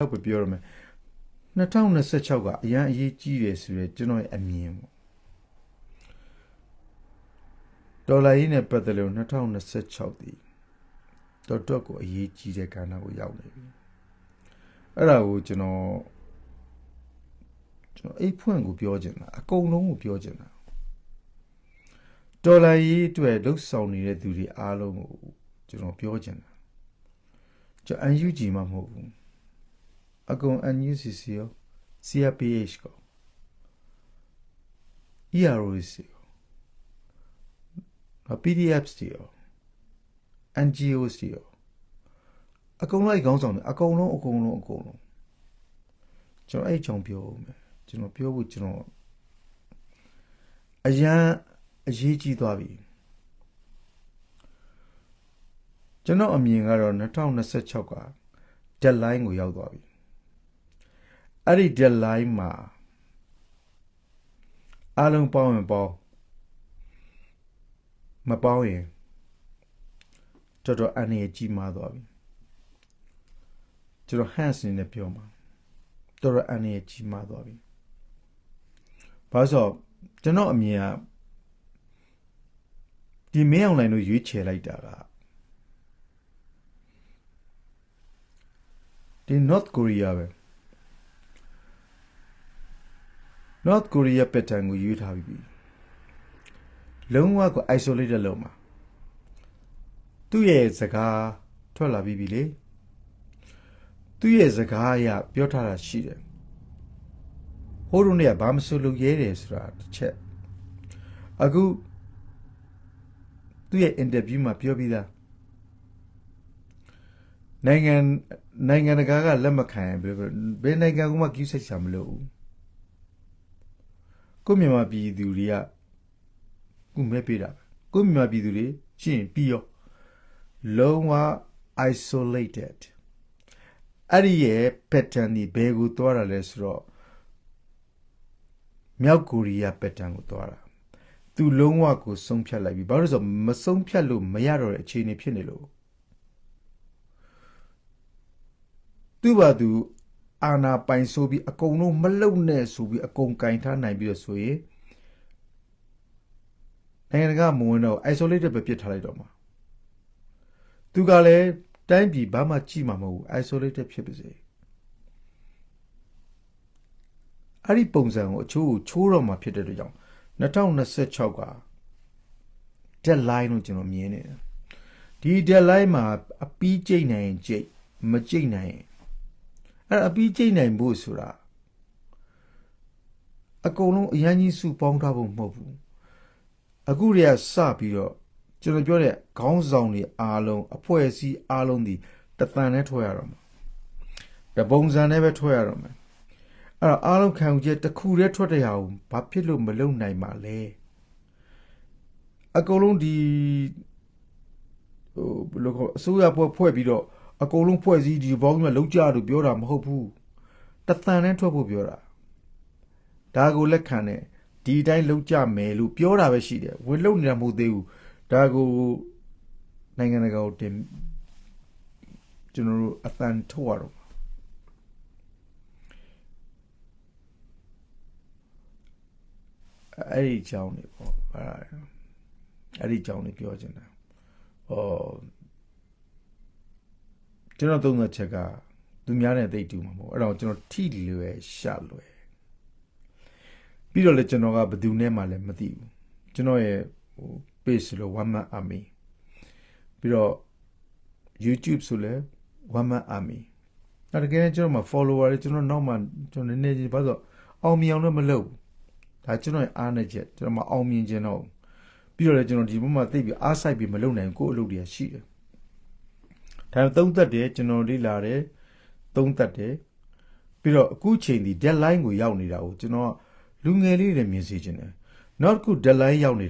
ဟုတ်ပြီပြောရမယ်2026ကအရန်အရေးကြီးတယ်ဆိုတော့ကျွန်တော်ရဲ့အမြင်ပေါ့ဒေါ်လာရင်းနဲ့ပတ်သက်လို့2026ဒီတော့ကိုအရေးကြီးတဲ့ကဏ္ဍကိုရောက်နေပြီအဲ့ဒါကိုကျွန်တော်အိတ်ဖွင့်ကိုပြောချင်တာအကုန်လုံးကိုပြောချင်တာဒေါ်လာရေးအတွက်လှုပ်ဆောင်နေတဲ့သူတွေအားလုံးကိုကျွန်တော်ပြောချင်တာကျွန်တော် UNG မှမဟုတ်ဘူးအကုန် NUCC ရော CRPH ကို EROC ရော PDFs ရော NGOs ရောအကုန်လိုက်ခေါင်းဆောင်တယ်အကုန်လုံးကျွန်တော်အဲ့ကြောင့်ပြောမယ်ကျွန်တော်ပြောဖို့ကျွန်တော်အရန်အရေးကြီးသွားပြီကျွန်တော်အမြင်ကတော့2026က deadline ကိုရောက်သွားပြီအဲ့ဒီ deadline မှာအားလုံးပေါင်းရင်ပေါင်းမပေါင်းရင်တော်အနေကြီးမားသွားပြီကျွန်တော် hands နဲ့ပြောမှာတော်အနေကြီးမားသွားပြီဘာလို့ကျွန်တော်အမြင်ကဒီမင်းအောင်လိုင်းတို့ရွေးချယ်လိုက်တာကဒီ North Korea ပဲ North Korea pattern ကိုရွေးထားပြီလုံးဝကို isolated လုပ်မှာသူ့ရဲ့စကားထွက်လာပြီလေသူ့ရဲ့စကားအရပြောထားတာရှိတယ်ဟိုးတို့เนี่ยဘာမဆိုလို့ရဲတယ်ဆိုတာတစ်ချက်အခုသူ့ရဲ့ interview မှာပြောပြီးသားနိုင်ငံတကာကလက်မခံဘယ်နိုင်ငံကမှကိစ္စချမလို့ကိုမြန်မာပြည်သူတွေကကိုမဲပေးတာကိုမြန်မာပြည်သူတွေရှင်းပြီးရောလုံးဝ isolated အဲ့ဒီရဲ့ pattern ဒီဘယ်ကိုသွားတာလဲဆိုတော့မြောက်ကိုရီးယား pattern ကိုသွားတာသူလုံးဝကိုဆုံးဖြတ်လိုက်ပြီဘာလို့လဲဆိုတော့မဆုံးဖြတ်လို့မရတော့တဲ့အခြေအနေဖြစ်နေလို့သူ့ဘာသူအာနာပိုင်ဆိုပြီးအကုန်လုံးမလုံနဲ့ဆိုပြီးအကုန်ကင်ထားနိုင်ပြီးတော့ဆိုရင်နိုင်ငံကမဝင်တော့ isolated ပဲပြစ်ထားလိုက်တော့မှာသူကလည်းတိုင်းပြည်ဘာမှကြည့်မှာမဟုတ်ဘူး isolated ဖြစ်ပါစေအဲ့ဒီပုံစံကိုအချိုးတော့မှာဖြစ်တဲ့အတွက်ကြောင့်2026က deadline လို့ကျွန်တော်မြင်နေတယ်ဒီ deadline မှာအပီးကျိတ်နိုင်ကျိတ်မကျိတ်နိုင်အဲ့အပီးကျိတ်နိုင်ဖို့ဆိုတာအကုန်လုံးအရန်ကြီးစုပေါင်းထားဖို့မဟုတ်ဘူးအခုတည်းကစပြီးတော့ကျွန်တော်ပြောတဲ့ခေါင်းဆောင်တွေအားလုံးအဖွဲ့အစည်းအားလုံးဒီတသန်နဲ့ထွက်ရတော့မှာတပုံစံနဲ့ပဲထွက်ရတော့မှာအဲ့တော့အားလုံးခံယူချက်တစ်ခုတည်းထွက်တဲ့ဟာကိုဘာဖြစ်လို့မလုပ်နိုင်မှာလဲအကုန်လုံးဒီဘယ်လိုခေါ်အစိုးရဖွဲ့ပြီးတော့အကုန်လုံးဖွဲ့စည်းဒီဘောင်းကြီးလုံးကြလို့ပြောတာမဟုတ်ဘူးတသန်နဲ့ထွက်ဖို့ပြောတာဒါကိုလက်ခံတယ်ဒီအတိုင်းလုံးကြမယ်လို့ပြောတာပဲရှိတယ်ဝင်လုံနေတာမဟုတ်သေးဘူးဒါကိုနိုင်ငံတကာကိုတင်ကျွန်တော်တို့အသံထုတ်ရတော့အဲ့ဒီအကြောင်းတွေပေါ့အဲ့ဒီအကြောင်းတွေပြောချင်တာကျွန်တော်သုံးတဲ့ချက်ကသူများနဲ့သိတူမှာမဟုတ်အဲ့တော့ကျွန်တော်ထိလွယ်ရှာလွယ်ပြီးတော့လေကျွန်တော်ကဘယ်သူနဲ့မှလည်းမသိဘူးကျွန်တော်ရဲ့page ဆိုလို့ one man army ပြီးတော့ YouTube ဆိုလဲ one man army အဲ့ဒါကလည်းကျွန်တော်မှာ follower တွေကျွန်တော်နောက်မှကျွန်တော်နည်းနည်းချင်းဘာလို့အောင်မြင်အောင်လည်းမလုပ်ဒါကျွန်တော်ရဲ့အားနဲ့ချက်ကျွန်တော်မအောင်မြင်ခြင်းတော့ပြီးတော့လေကျွန်တော်ဒီဘက်မှာသိပြီးအားစိုက်ပြီးမလုပ်နိုင်ကိုယ့်အလုပ်တွေရှိတယ်ဒါသုံးသက်တယ်ကျွန်တော်လေ့လာတယ်သုံးသက်တယ်ပြီးတော့အခုချိန်ဒီ deadline ကိုရောက်နေတာကိုကျွန်တော်လူငယ်လေးတွေမြင်စေချင်တယ်နောက်တစ်ခု deadline ရောက်နေတာ